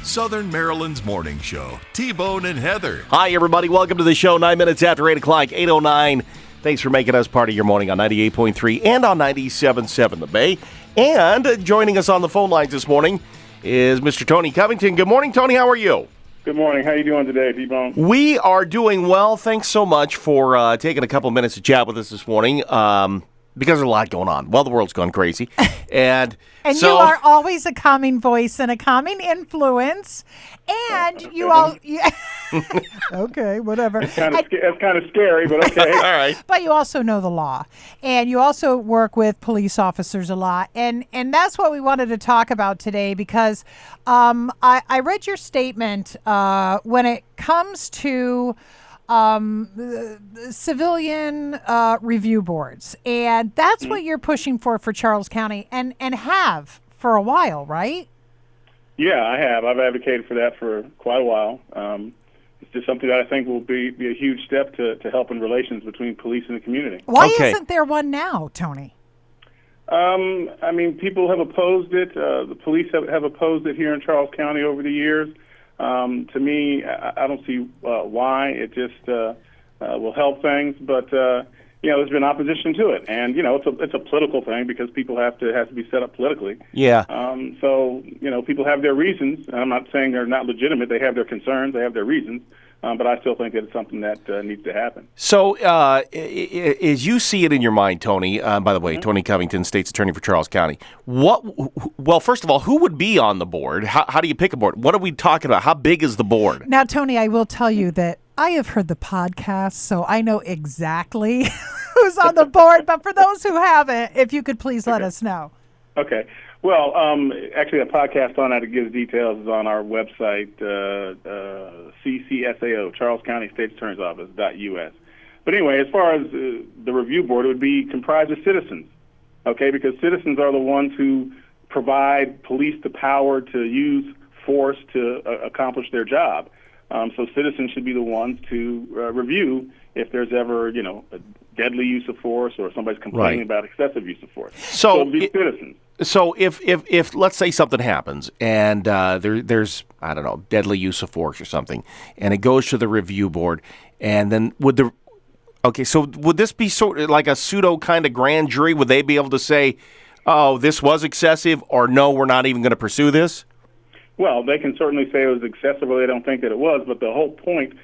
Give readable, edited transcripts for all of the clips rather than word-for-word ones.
Southern Maryland's morning show. T-Bone and Heather. Hi, everybody. Welcome to the show. 9 minutes after 8 o'clock, 8:09. Thanks for making us part of your morning on 98.3 and on 97.7 The Bay. And joining us on the phone lines this morning is Mr. Tony Covington. Good morning, Tony. How are you? Good morning. How are you doing today, T-Bone? We are doing well. Thanks so much for taking a couple of minutes to chat with us this morning. Because there's a lot going on. Well, the world's gone crazy. And so, you are always a calming voice and a calming influence. And you all... okay, whatever. It's kind of scary, but okay. All right. But you also know the law. And you also work with police officers a lot. And that's what we wanted to talk about today because I read your statement when it comes to... civilian review boards. And that's what you're pushing for Charles County and have for a while, right? Yeah, I have. I've advocated for that for quite a while. It's just something that I think will be a huge step to help in relations between police and the community. Why isn't there one now, Tony? I mean, people have opposed it. The police have opposed it here in Charles County over the years. To me, I don't see why. It just will help things, but there's been opposition to it, and it's a political thing because people have to be set up politically. Yeah. So people have their reasons. I'm not saying they're not legitimate. They have their concerns. They have their reasons. But I still think that it's something that needs to happen. So, as you see it in your mind, Tony, by the way, Tony Covington, State's Attorney for Charles County, well, first of all, who would be on the board? How do you pick a board? What are we talking about? How big is the board? Now, Tony, I will tell you that I have heard the podcast, so I know exactly who's on the board. But for those who haven't, if you could please let us know. Okay. Well, actually, a podcast on that that gives details is on our website, CCSAO, Charles County State's Attorney's Office.us. But anyway, as far as the review board, it would be comprised of citizens, okay, because citizens are the ones who provide police the power to use force to accomplish their job. So citizens should be the ones to review if there's ever, a deadly use of force or somebody's complaining about excessive use of force. So it would be citizens. So if let's say something happens and there's, I don't know, deadly use of force or something, and it goes to the review board, and then would this be sort of like a pseudo kind of grand jury? Would they be able to say, oh, this was excessive, or no, we're not even going to pursue this? Well, they can certainly say it was excessive or they don't think that it was, but the whole point,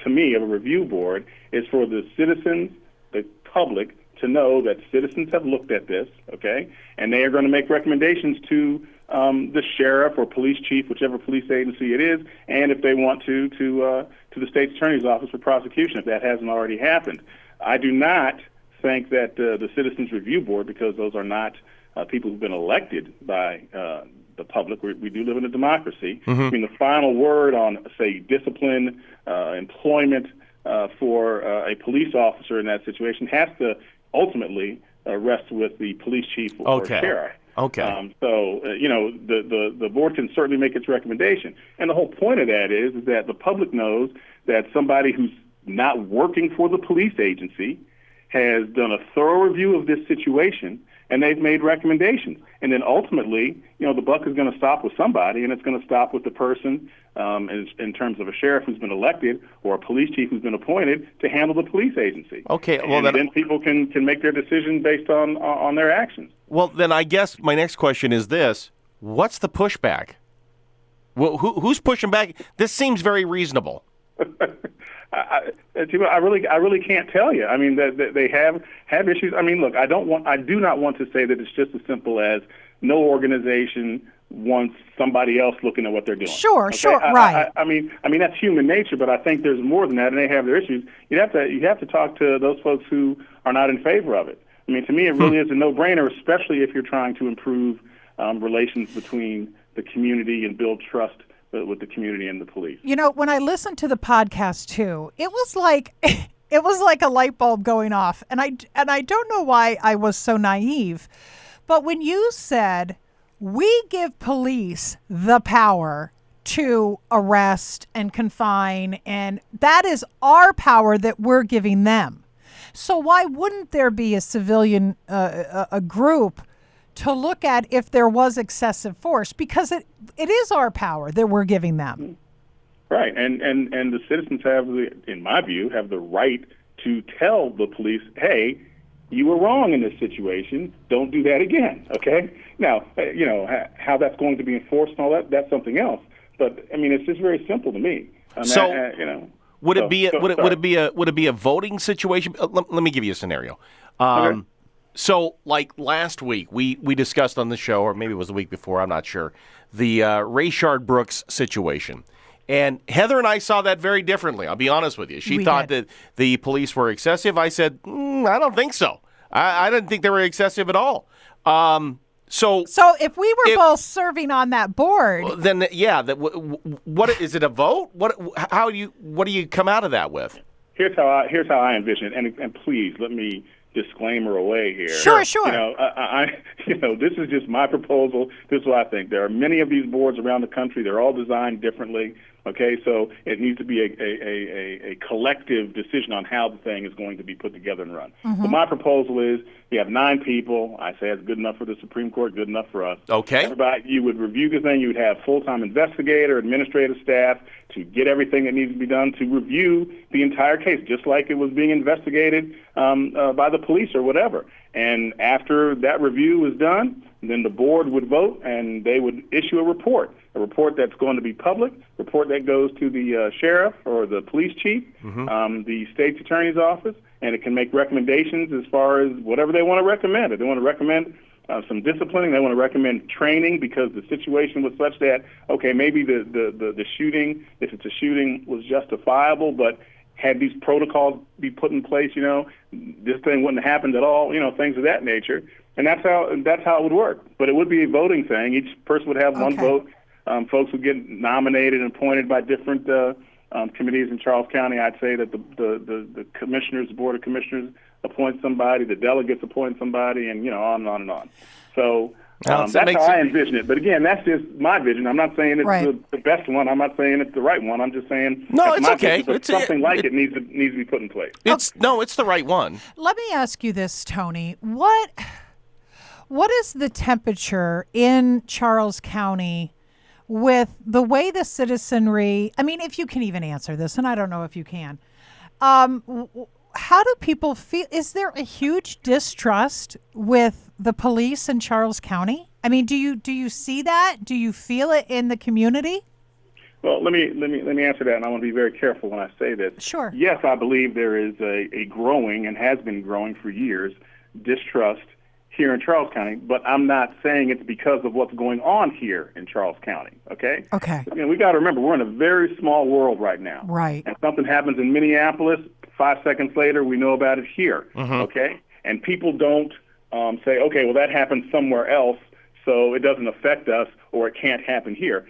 to me, of a review board is for the citizens, the public, to know that citizens have looked at this, okay, and they are going to make recommendations to the sheriff or police chief, whichever police agency it is, and if they want to the state's attorney's office for prosecution, if that hasn't already happened. I do not think that the Citizens Review Board, because those are not people who've been elected by the public, we do live in a democracy. Mm-hmm. I mean, the final word on, say, discipline, employment for a police officer in that situation has to ultimately rest with the police chief or sheriff. Okay. So, the board can certainly make its recommendation. And the whole point of that is that the public knows that somebody who's not working for the police agency has done a thorough review of this situation, and they've made recommendations. And then ultimately, the buck is going to stop with somebody, and it's going to stop with the person in terms of a sheriff who's been elected or a police chief who's been appointed to handle the police agency. Okay. Well, and then people can make their decision based on their actions. Well, then I guess my next question is this. What's the pushback? Well, who's pushing back? This seems very reasonable. I really can't tell you. I mean, they have issues. I mean, look, I do not want to say that it's just as simple as no organization wants somebody else looking at what they're doing. Sure, okay? sure, right. I mean that's human nature, but I think there's more than that, and they have their issues. You have to talk to those folks who are not in favor of it. I mean, to me, it really is a no-brainer, especially if you're trying to improve relations between the community and build trust with the community and the police. When I listened to the podcast too, it was like a light bulb going off, and I don't know why I was so naive, but when you said we give police the power to arrest and confine, and that is our power that we're giving them. So why wouldn't there be a civilian a group to look at if there was excessive force, because it is our power that we're giving them. Right, and the citizens have, in my view, have the right to tell the police, hey, you were wrong in this situation. Don't do that again. Okay. Now, how that's going to be enforced and all that's something else. But I mean, it's just very simple to me. Would it be a voting situation? Let me give you a scenario. Okay. So, like last week, we discussed on the show, or maybe it was the week before, I'm not sure, the Rayshard Brooks situation. And Heather and I saw that very differently. I'll be honest with you. She thought that the police were excessive. I said, I don't think so. I didn't think they were excessive at all. So if we were both serving on that board, then what is it, a vote? What do you come out of that with? Here's how I envision it, and please let me disclaimer away here. Sure. This is just my proposal. This is what I think. There are many of these boards around the country. They're all designed differently. Okay, so it needs to be a collective decision on how the thing is going to be put together and run. Mm-hmm. But my proposal is you have 9 people. I say it's good enough for the Supreme Court, good enough for us. Okay. Everybody, you would review the thing. You would have full-time investigator, administrative staff to get everything that needs to be done to review the entire case, just like it was being investigated by the police or whatever. And after that review was done, then the board would vote and they would issue a report that's going to be public, a report that goes to the sheriff or the police chief, the state's attorney's office, and it can make recommendations as far as whatever they want to recommend. If they want to recommend some disciplining, they want to recommend training because the situation was such that, okay, maybe the shooting, if it's a shooting, was justifiable, but had these protocols be put in place, this thing wouldn't have happened at all, things of that nature. And that's how it would work. But it would be a voting thing. Each person would have one vote. Folks would get nominated and appointed by different committees in Charles County. I'd say that the commissioners, the board of commissioners, appoint somebody, the delegates appoint somebody, and on and on and on. So that's how I envision it. But again, that's just my vision. I'm not saying it's the best one. I'm not saying it's the right one. I'm just saying it's okay. Something like it needs to be put in place. It's the right one. Let me ask you this, Tony. What is the temperature in Charles County with the way the citizenry, I mean, if you can even answer this, and I don't know if you can, how do people feel? Is there a huge distrust with the police in Charles County? I mean, do you see that? Do you feel it in the community? Well, let me answer that, and I want to be very careful when I say this. Sure. Yes, I believe there is a growing and has been growing for years distrust here in Charles County, but I'm not saying it's because of what's going on here in Charles County, okay? Okay. We got to remember, we're in a very small world right now. Right. And something happens in Minneapolis, 5 seconds later, we know about it here, okay? And people don't say, okay, well, that happened somewhere else, so it doesn't affect us or it can't happen here.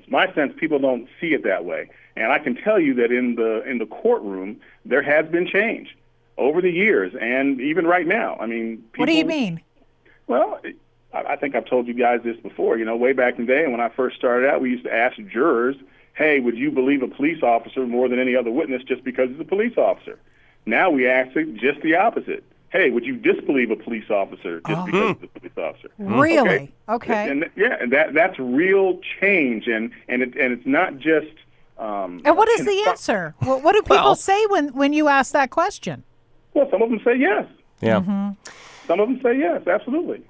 My sense, people don't see it that way. And I can tell you that in the courtroom, there has been change over the years, and even right now. I mean, people, what do you mean? Well, I think I've told you guys this before. Way back in the day when I first started out, we used to ask jurors, hey, would you believe a police officer more than any other witness just because he's a police officer? Now we ask it just the opposite. Hey, would you disbelieve a police officer just because he's a police officer? Really? Okay. And that's real change, and it's not just. And what is the answer? What do people say when you ask that question? Well, some of them say yes. Yeah. Mm-hmm. Some of them say yes, absolutely.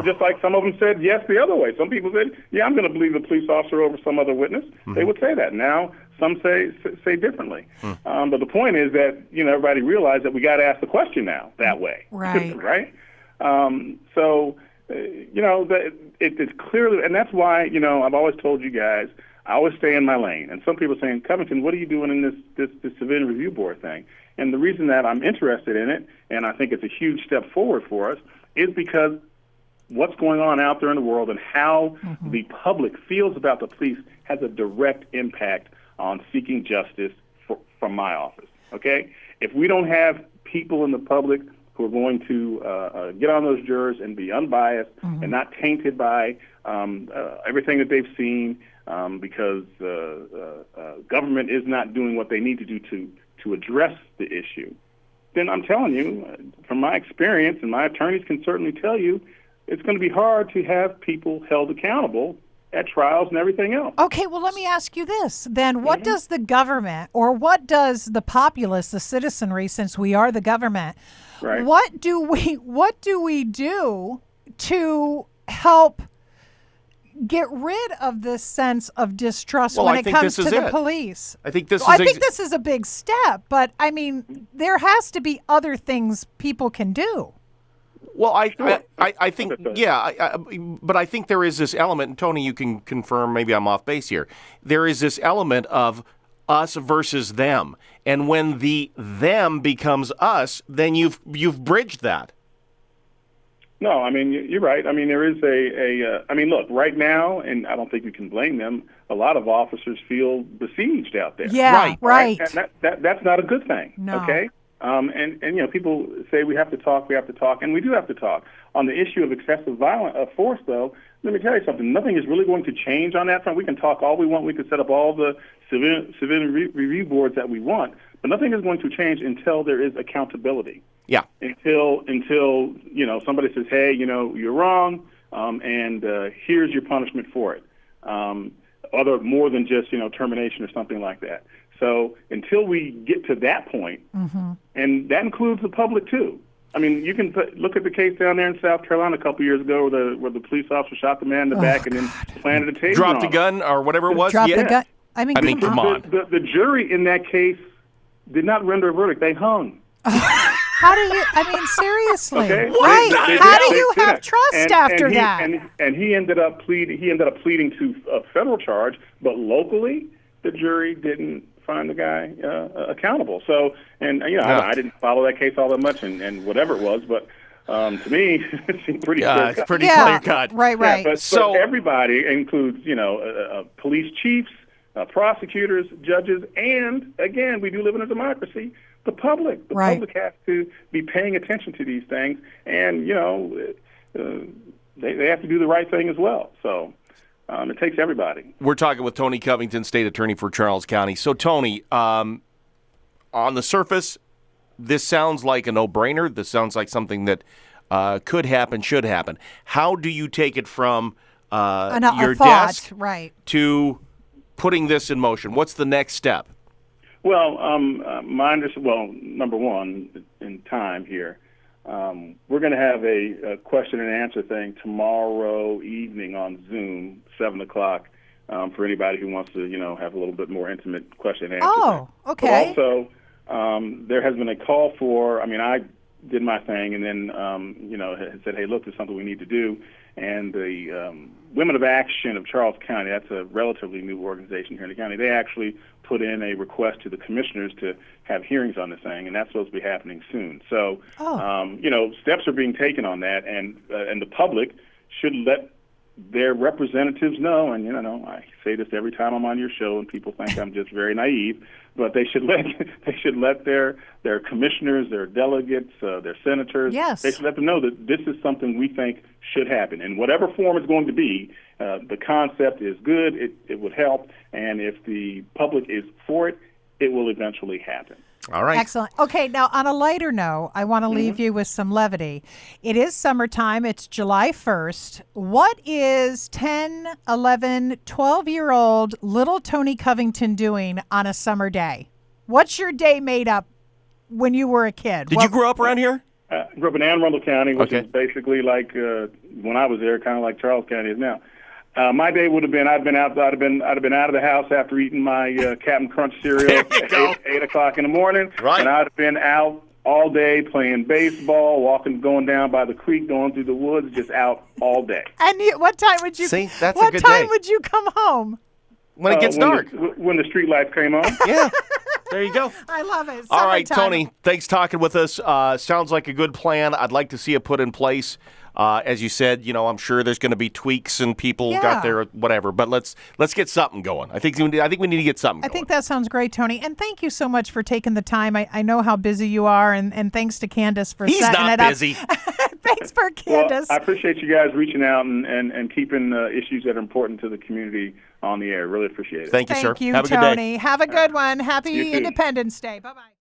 Just like some of them said yes the other way. Some people said, yeah, I'm going to believe a police officer over some other witness. They would say that. Now, some say differently. But the point is that, everybody realized that we got to ask the question now that way. Right. Right? It's clearly, and that's why, I've always told you guys, I always stay in my lane. And some people are saying, Covington, what are you doing in this Civilian Review Board thing? And the reason that I'm interested in it, and I think it's a huge step forward for us, is because what's going on out there in the world and how the public feels about the police has a direct impact on seeking justice from my office, okay? If we don't have people in the public who are going to get on those jurors and be unbiased and not tainted by everything that they've seen because government is not doing what they need to do to address the issue, then I'm telling you, from my experience, and my attorneys can certainly tell you, it's going to be hard to have people held accountable at trials and everything else. Okay, well, let me ask you this. Then what does the government, or what does the populace, the citizenry, since we are the government, Right. what do we do to help get rid of this sense of distrust when it comes to the police? I think this I think this is a big step, but I mean, there has to be other things people can do. Well, I think, but I think there is this element, and Tony, you can confirm, maybe I'm off base here. There is this element of us versus them. And when the them becomes us, then you've bridged that. No, I mean, you're right. I mean, there is I mean, look, right now, and I don't think you can blame them, a lot of officers feel besieged out there. Yeah, right. And that's not a good thing, No. okay? And you know, people say we have to talk, and we do have to talk. On the issue of excessive force, though, let me tell you something. Nothing is really going to change on that front. We can talk all we want. We can set up all the civilian review boards that we want, but nothing is going to change until there is accountability. Yeah. Until you know, somebody says, hey, you know, you're wrong, and here's your punishment for it. Other more than just, you know, termination or something like that. So until we get to that point, and that includes the public too. I mean, you can look at the case down there in South Carolina a couple years ago where the police officer shot the man in the back and then planted a taser. Dropped on a gun or whatever it was. Drop the gun. I mean, come on. The jury in that case did not render a verdict. They hung. How do you? I mean, seriously, Okay. right? How do you have trust after that? And he ended up pleading to a federal charge, but locally the jury didn't find the guy accountable. So, and you know, I didn't follow that case all that much, and whatever it was, but to me, it seemed pretty clear. It's pretty clear cut. Right. Yeah, but everybody includes, you know, police chiefs, prosecutors, judges, and again, we do live in a democracy. The public public has to be paying attention to these things, and you know, they have to do the right thing as well. So it takes everybody. We're talking with Tony Covington, State Attorney for Charles County. So, Tony, on the surface, this sounds like a no-brainer. This sounds like something that could happen, should happen. How do you take it from your desk to putting this in motion? What's the next step? Well, number one, in time here, we're going to have a question and answer thing tomorrow evening on Zoom, 7 o'clock, for anybody who wants to, you know, have a little bit more intimate question and answer. Oh, okay. But also, there has been a call for, I mean, I did my thing and then, you know, said, hey, look, there's something we need to do. And the Women of Action of Charles County, that's a relatively new organization here in the county, they actually put in a request to the commissioners to have hearings on this thing, and that's supposed to be happening soon. So, you know, steps are being taken on that, and the public should let their representatives know, and, you know, I say this every time I'm on your show, and people think I'm just very naive, but they should let their commissioners, their delegates, their senators, they should let them know that this is something we think should happen. In whatever form it's going to be, the concept is good, it would help, and if the public is for it, it will eventually happen. All right. Excellent. Okay, now on a lighter note, I want to leave you with some levity. It is summertime. It's July 1st. What is 10, 11, 12-year-old little Tony Covington doing on a summer day? What's your day made up when you were a kid? Did you grow up around here? Grew up in Anne Arundel County, which is basically like, when I was there, kind of like Charles County is now. My day would have been I'd have been out of the house after eating my Captain Crunch cereal at 8 o'clock in the morning, and I'd have been out all day playing baseball, going down by the creek, going through the woods, just out all day. And what time would you? See, that's what a good time day. would you come home? When it gets dark. When the street lights came on. Yeah. There you go. I love it. All right, Tony, thanks talking with us. Sounds like a good plan. I'd like to see it put in place. As you said, you know, I'm sure there's going to be tweaks and people got their whatever, but let's get something going. I think we need to get something going. I think that sounds great, Tony. And thank you so much for taking the time. I know how busy you are, and thanks to Candace for setting it up. He's not busy. Thanks for Candace. Well, I appreciate you guys reaching out and keeping issues that are important to the community on the air. Really appreciate it. Thank you, sir. Thank you, Have a Tony. good day. Have a good one. Happy Independence Day. Bye-bye.